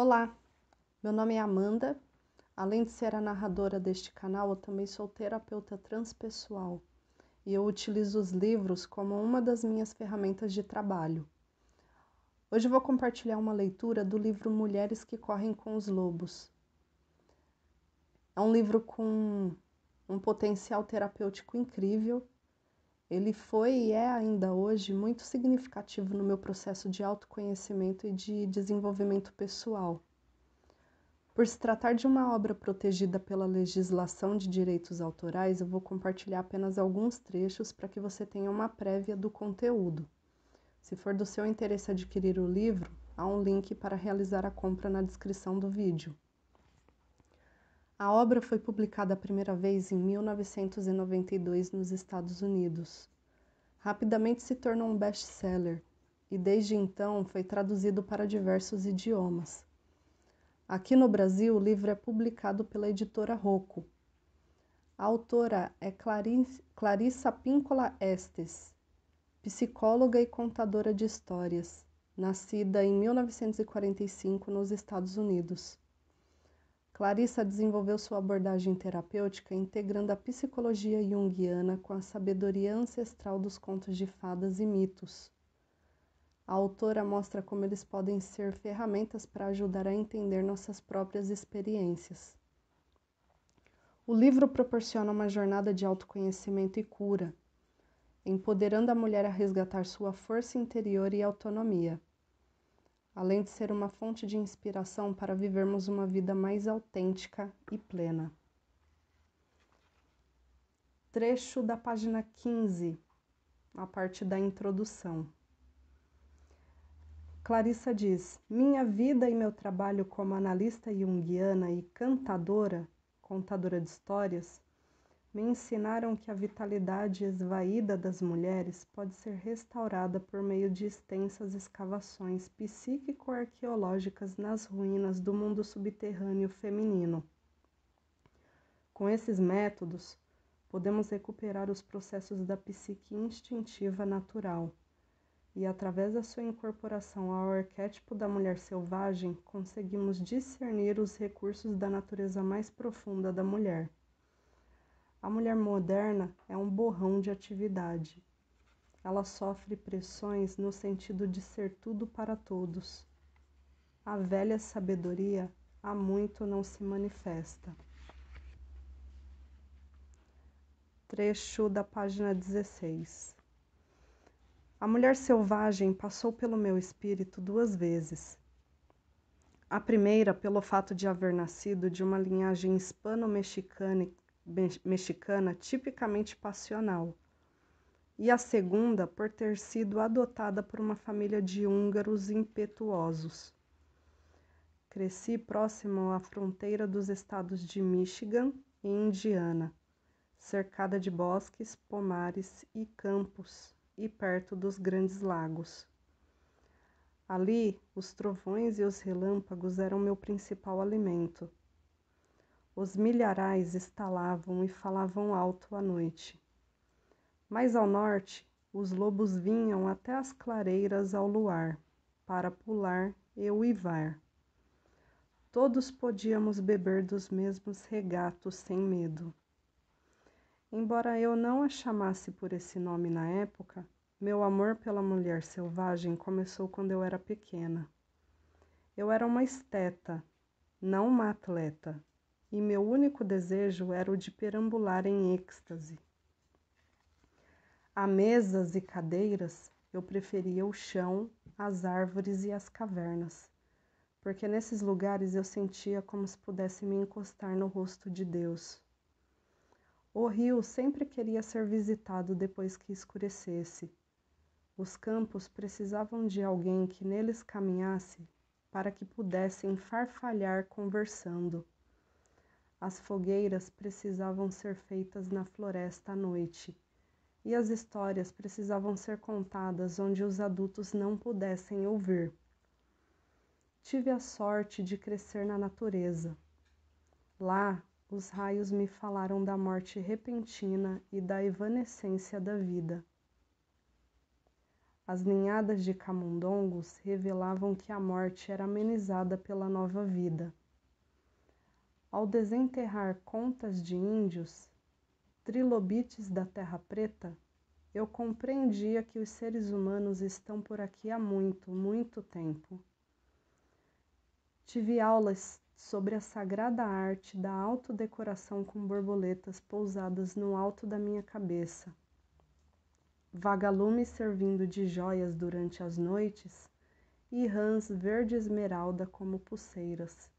Olá, meu nome é Amanda. Além de ser a narradora deste canal, eu também sou terapeuta transpessoal e eu utilizo os livros como uma das minhas ferramentas de trabalho. Hoje eu vou compartilhar uma leitura do livro Mulheres que Correm com os Lobos. É um livro com um potencial terapêutico incrível. Ele foi e é ainda hoje muito significativo no meu processo de autoconhecimento e de desenvolvimento pessoal. Por se tratar de uma obra protegida pela legislação de direitos autorais, eu vou compartilhar apenas alguns trechos para que você tenha uma prévia do conteúdo. Se for do seu interesse adquirir o livro, há um link para realizar a compra na descrição do vídeo. A obra foi publicada a primeira vez em 1992 nos Estados Unidos. Rapidamente se tornou um best-seller e desde então foi traduzido para diversos idiomas. Aqui no Brasil, o livro é publicado pela editora Rocco. A autora é Clarissa Pinkola Estes, psicóloga e contadora de histórias, nascida em 1945 nos Estados Unidos. Clarissa desenvolveu sua abordagem terapêutica integrando a psicologia junguiana com a sabedoria ancestral dos contos de fadas e mitos. A autora mostra como eles podem ser ferramentas para ajudar a entender nossas próprias experiências. O livro proporciona uma jornada de autoconhecimento e cura, empoderando a mulher a resgatar sua força interior e autonomia, além de ser uma fonte de inspiração para vivermos uma vida mais autêntica e plena. Trecho da página 15, a parte da introdução. Clarissa diz: minha vida e meu trabalho como analista junguiana e contadora de histórias, me ensinaram que a vitalidade esvaída das mulheres pode ser restaurada por meio de extensas escavações psíquico-arqueológicas nas ruínas do mundo subterrâneo feminino. Com esses métodos, podemos recuperar os processos da psique instintiva natural e, através da sua incorporação ao arquétipo da mulher selvagem, conseguimos discernir os recursos da natureza mais profunda da mulher. A mulher moderna é um borrão de atividade. Ela sofre pressões no sentido de ser tudo para todos. A velha sabedoria há muito não se manifesta. Trecho da página 16. A mulher selvagem passou pelo meu espírito 2 vezes. A primeira, pelo fato de haver nascido de uma linhagem hispano-mexicana tipicamente passional, e a segunda por ter sido adotada por uma família de húngaros impetuosos. Cresci próximo à fronteira dos estados de Michigan e Indiana, cercada de bosques, pomares e campos e perto dos grandes lagos. Ali, os trovões e os relâmpagos eram meu principal alimento. Os milharais estalavam e falavam alto à noite. Mais ao norte, os lobos vinham até as clareiras ao luar, para pular e uivar. Todos podíamos beber dos mesmos regatos sem medo. Embora eu não a chamasse por esse nome na época, meu amor pela mulher selvagem começou quando eu era pequena. Eu era uma esteta, não uma atleta, e meu único desejo era o de perambular em êxtase. A mesas e cadeiras, eu preferia o chão, as árvores e as cavernas, porque nesses lugares eu sentia como se pudesse me encostar no rosto de Deus. O rio sempre queria ser visitado depois que escurecesse. Os campos precisavam de alguém que neles caminhasse para que pudessem farfalhar conversando. As fogueiras precisavam ser feitas na floresta à noite, e as histórias precisavam ser contadas onde os adultos não pudessem ouvir. Tive a sorte de crescer na natureza. Lá, os raios me falaram da morte repentina e da evanescência da vida. As ninhadas de camundongos revelavam que a morte era amenizada pela nova vida. Ao desenterrar contas de índios, trilobites da terra preta, eu compreendia que os seres humanos estão por aqui há muito, muito tempo. Tive aulas sobre a sagrada arte da autodecoração com borboletas pousadas no alto da minha cabeça. Vagalumes servindo de joias durante as noites e rãs verde esmeralda como pulseiras.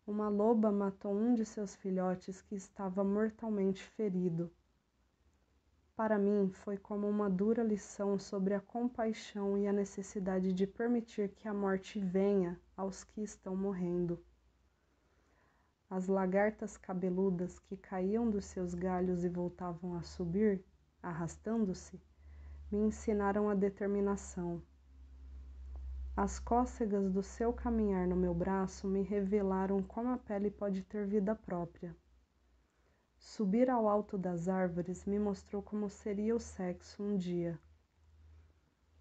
Uma loba matou um de seus filhotes que estava mortalmente ferido. Para mim, foi como uma dura lição sobre a compaixão e a necessidade de permitir que a morte venha aos que estão morrendo. As lagartas cabeludas que caíam dos seus galhos e voltavam a subir, arrastando-se, me ensinaram a determinação. As cócegas do seu caminhar no meu braço me revelaram como a pele pode ter vida própria. Subir ao alto das árvores me mostrou como seria o sexo um dia.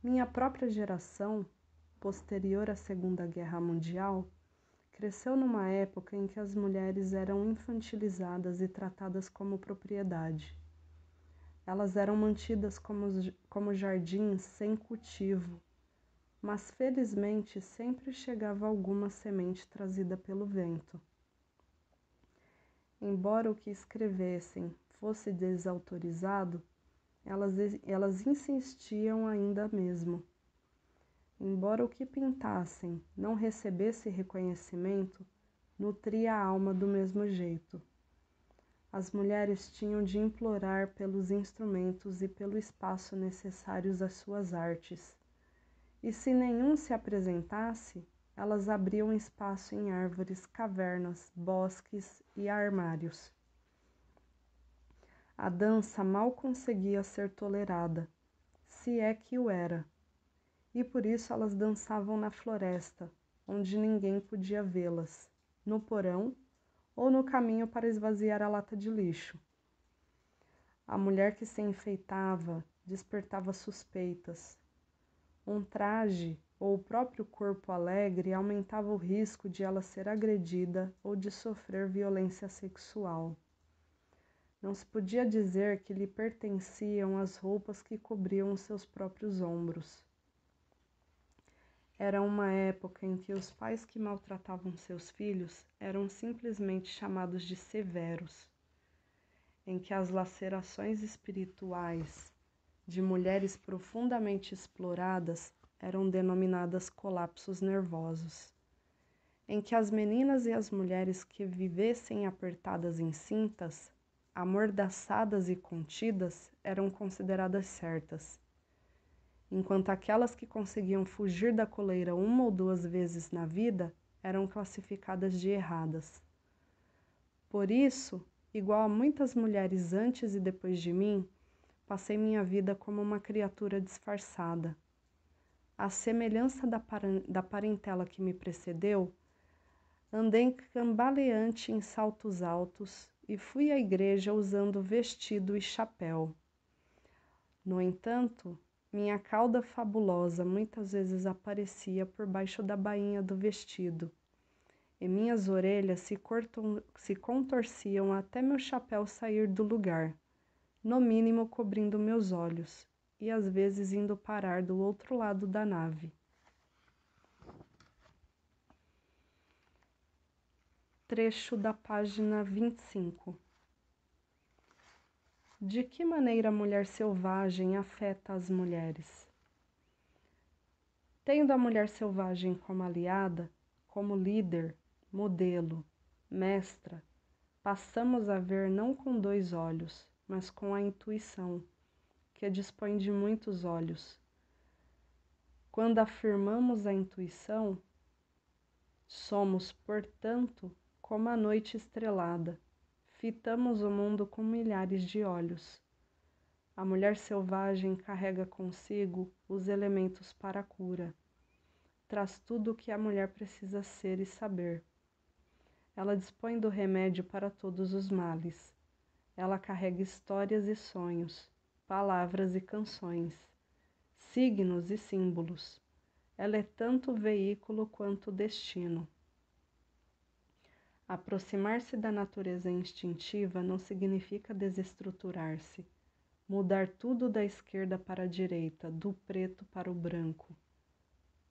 Minha própria geração, posterior à Segunda Guerra Mundial, cresceu numa época em que as mulheres eram infantilizadas e tratadas como propriedade. Elas eram mantidas como jardins sem cultivo, mas felizmente sempre chegava alguma semente trazida pelo vento. Embora o que escrevessem fosse desautorizado, elas insistiam ainda mesmo. Embora o que pintassem não recebesse reconhecimento, nutria a alma do mesmo jeito. As mulheres tinham de implorar pelos instrumentos e pelo espaço necessários às suas artes. E se nenhum se apresentasse, elas abriam espaço em árvores, cavernas, bosques e armários. A dança mal conseguia ser tolerada, se é que o era, e por isso elas dançavam na floresta, onde ninguém podia vê-las, no porão ou no caminho para esvaziar a lata de lixo. A mulher que se enfeitava despertava suspeitas. Um traje ou o próprio corpo alegre aumentava o risco de ela ser agredida ou de sofrer violência sexual. Não se podia dizer que lhe pertenciam as roupas que cobriam os seus próprios ombros. Era uma época em que os pais que maltratavam seus filhos eram simplesmente chamados de severos, em que as lacerações espirituais de mulheres profundamente exploradas eram denominadas colapsos nervosos, em que as meninas e as mulheres que vivessem apertadas em cintas, amordaçadas e contidas, eram consideradas certas, enquanto aquelas que conseguiam fugir da coleira uma ou duas vezes na vida eram classificadas de erradas. Por isso, igual a muitas mulheres antes e depois de mim, passei minha vida como uma criatura disfarçada. À semelhança da parentela que me precedeu, andei cambaleante em saltos altos e fui à igreja usando vestido e chapéu. No entanto, minha cauda fabulosa muitas vezes aparecia por baixo da bainha do vestido, e minhas orelhas se contorciam até meu chapéu sair do lugar, no mínimo cobrindo meus olhos, e às vezes indo parar do outro lado da nave. Trecho da página 25. De que maneira a mulher selvagem afeta as mulheres? Tendo a mulher selvagem como aliada, como líder, modelo, mestra, passamos a ver não com 2 olhos, mas com a intuição, que dispõe de muitos olhos. Quando afirmamos a intuição, somos, portanto, como a noite estrelada, fitamos o mundo com milhares de olhos. A mulher selvagem carrega consigo os elementos para a cura. Traz tudo o que a mulher precisa ser e saber. Ela dispõe do remédio para todos os males. Ela carrega histórias e sonhos, palavras e canções. signos e símbolos. Ela é tanto veículo quanto destino. Aproximar-se da natureza instintiva não significa desestruturar-se, mudar tudo da esquerda para a direita, do preto para o branco,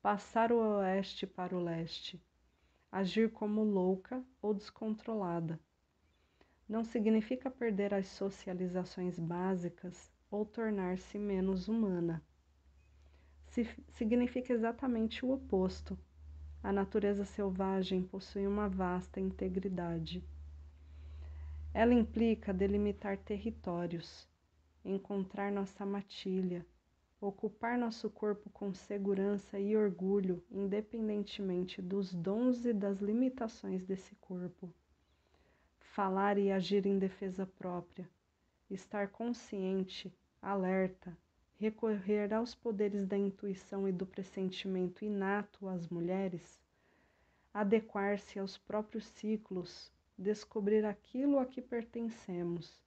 passar o oeste para o leste, agir como louca ou descontrolada. Não significa perder as socializações básicas ou tornar-se menos humana. Significa exatamente o oposto. A natureza selvagem possui uma vasta integridade. Ela implica delimitar territórios, encontrar nossa matilha, ocupar nosso corpo com segurança e orgulho, independentemente dos dons e das limitações desse corpo. Falar e agir em defesa própria, estar consciente, alerta, recorrer aos poderes da intuição e do pressentimento inato às mulheres, adequar-se aos próprios ciclos, descobrir aquilo a que pertencemos,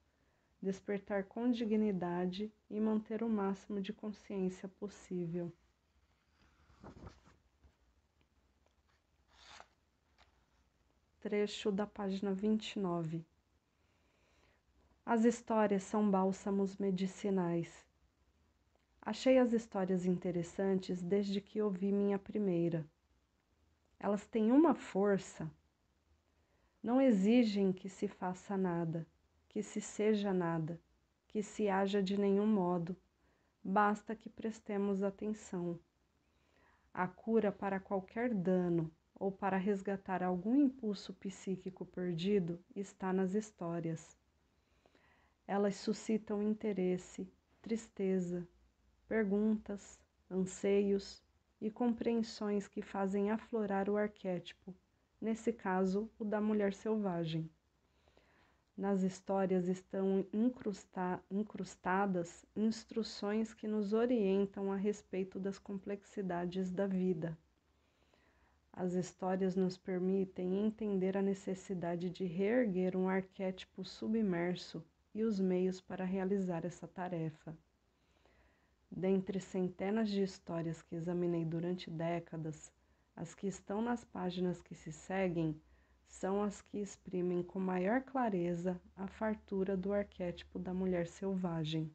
despertar com dignidade e manter o máximo de consciência possível. Trecho da página 29. As histórias são bálsamos medicinais. Achei as histórias interessantes desde que ouvi minha primeira. Elas têm uma força. Não exigem que se faça nada, que se seja nada, que se haja de nenhum modo. Basta que prestemos atenção. A cura para qualquer dano ou para resgatar algum impulso psíquico perdido está nas histórias. Elas suscitam interesse, tristeza, perguntas, anseios e compreensões que fazem aflorar o arquétipo, nesse caso, o da mulher selvagem. Nas histórias estão incrustadas instruções que nos orientam a respeito das complexidades da vida. As histórias nos permitem entender a necessidade de reerguer um arquétipo submerso e os meios para realizar essa tarefa. Dentre centenas de histórias que examinei durante décadas, as que estão nas páginas que se seguem são as que exprimem com maior clareza a fartura do arquétipo da mulher selvagem.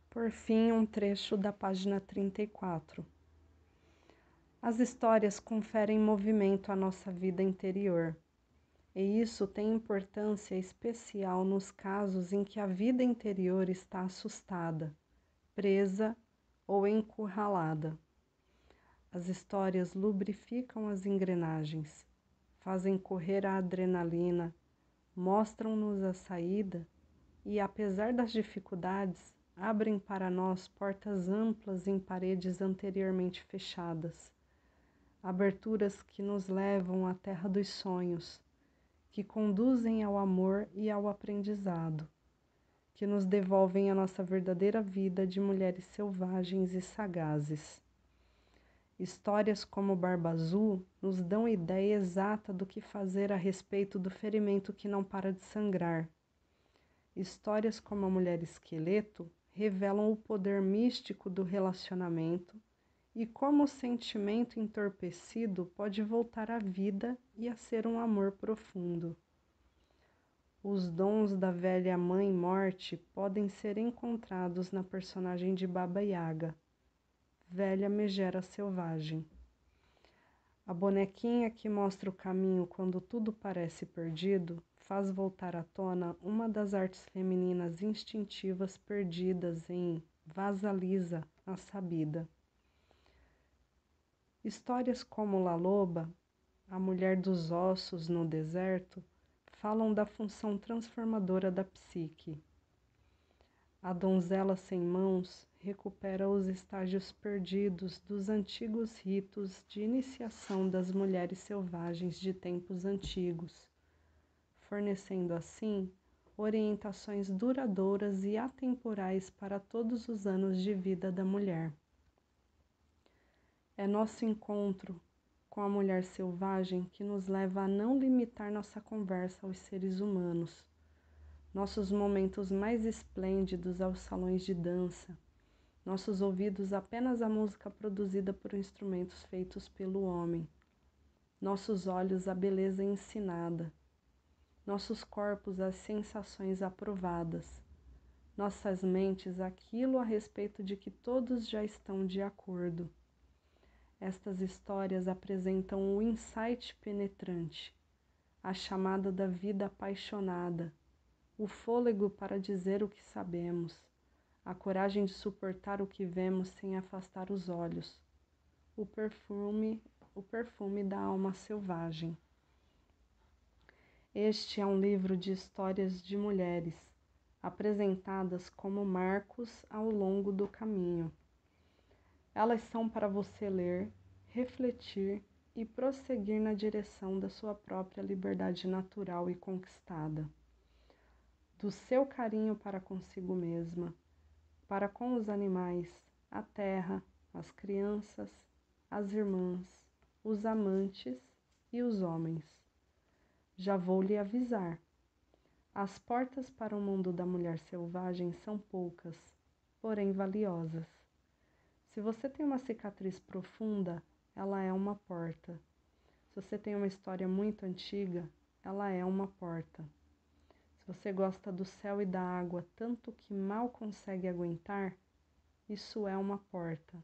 Por fim, um trecho da página 34. As histórias conferem movimento à nossa vida interior, e isso tem importância especial nos casos em que a vida interior está assustada, presa ou encurralada. As histórias lubrificam as engrenagens, fazem correr a adrenalina, mostram-nos a saída e, apesar das dificuldades, abrem para nós portas amplas em paredes anteriormente fechadas, aberturas que nos levam à terra dos sonhos, que conduzem ao amor e ao aprendizado, que nos devolvem a nossa verdadeira vida de mulheres selvagens e sagazes. Histórias como Barba Azul nos dão ideia exata do que fazer a respeito do ferimento que não para de sangrar. Histórias como A Mulher Esqueleto revelam o poder místico do relacionamento e como o sentimento entorpecido pode voltar à vida e a ser um amor profundo. Os dons da velha Mãe Morte podem ser encontrados na personagem de Baba Yaga, velha megera selvagem. A bonequinha que mostra o caminho quando tudo parece perdido faz voltar à tona uma das artes femininas instintivas perdidas em Vasalisa, a Sabida. Histórias como La Loba, a mulher dos ossos no deserto, falam da função transformadora da psique. A donzela sem mãos recupera os estágios perdidos dos antigos ritos de iniciação das mulheres selvagens de tempos antigos, fornecendo assim orientações duradouras e atemporais para todos os anos de vida da mulher. É nosso encontro com a mulher selvagem que nos leva a não limitar nossa conversa aos seres humanos, nossos momentos mais esplêndidos aos salões de dança, nossos ouvidos apenas a música produzida por instrumentos feitos pelo homem, nossos olhos a beleza ensinada, nossos corpos as sensações aprovadas, nossas mentes aquilo a respeito de que todos já estão de acordo. Estas histórias apresentam o insight penetrante, a chamada da vida apaixonada, o fôlego para dizer o que sabemos, a coragem de suportar o que vemos sem afastar os olhos, o perfume da alma selvagem. Este é um livro de histórias de mulheres, apresentadas como marcos ao longo do caminho. Elas são para você ler, refletir e prosseguir na direção da sua própria liberdade natural e conquistada, do seu carinho para consigo mesma, para com os animais, a terra, as crianças, as irmãs, os amantes e os homens. Já vou lhe avisar. As portas para o mundo da mulher selvagem são poucas, porém valiosas. Se você tem uma cicatriz profunda, ela é uma porta. Se você tem uma história muito antiga, ela é uma porta. Se você gosta do céu e da água tanto que mal consegue aguentar, isso é uma porta.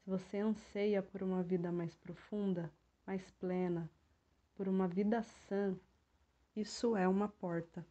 Se você anseia por uma vida mais profunda, mais plena, por uma vida sã, isso é uma porta.